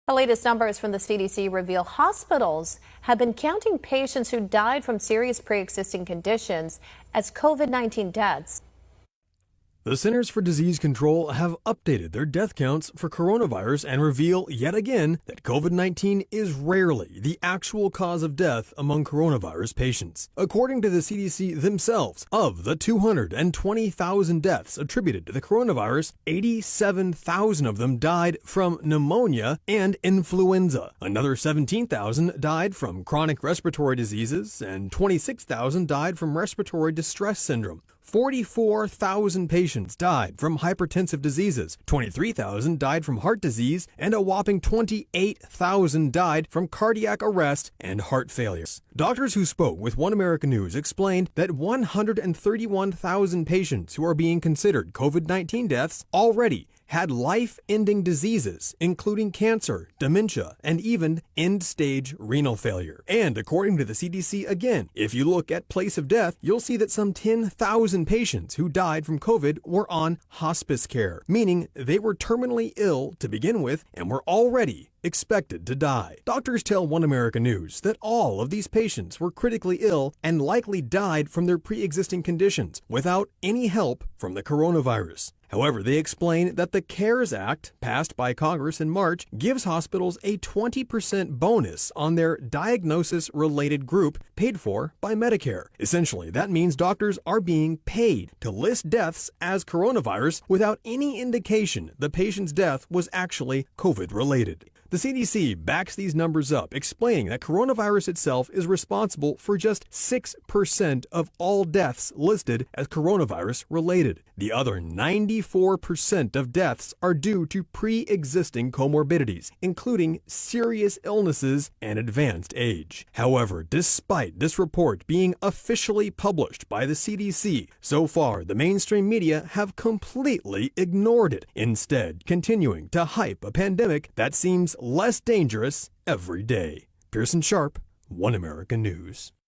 The latest numbers from the CDC reveal hospitals have been counting patients who died from serious pre-existing conditions as COVID-19 deaths. The Centers for Disease Control have updated their death counts for coronavirus and reveal yet again that COVID-19 is rarely the actual cause of death among coronavirus patients. According to the CDC themselves, of the 220,000 deaths attributed to the coronavirus, 87,000 of them died from pneumonia and influenza. Another 17,000 died from chronic respiratory diseases, and 26,000 died from respiratory distress syndrome. 44,000 patients died from hypertensive diseases, 23,000 died from heart disease, and a whopping 28,000 died from cardiac arrest and heart failures. Doctors who spoke with One America News explained that 131,000 patients who are being considered COVID-19 deaths already had life-ending diseases, including cancer, dementia, and even end-stage renal failure. And according to the CDC again, if you look at place of death, you'll see that some 10,000 patients who died from COVID were on hospice care, meaning they were terminally ill to begin with and were already expected to die. Doctors tell One America News that all of these patients were critically ill and likely died from their pre-existing conditions without any help from the coronavirus. However, they explain that the CARES Act, passed by Congress in March, gives hospitals a 20% bonus on their diagnosis-related group paid for by Medicare. Essentially, that means doctors are being paid to list deaths as coronavirus without any indication the patient's death was actually COVID-related. The CDC backs these numbers up, explaining that coronavirus itself is responsible for just 6% of all deaths listed as coronavirus-related. The other 94% of deaths are due to pre-existing comorbidities, including serious illnesses and advanced age. However, despite this report being officially published by the CDC, so far the mainstream media have completely ignored it, instead continuing to hype a pandemic that seems less dangerous every day. Pearson Sharp, One America News.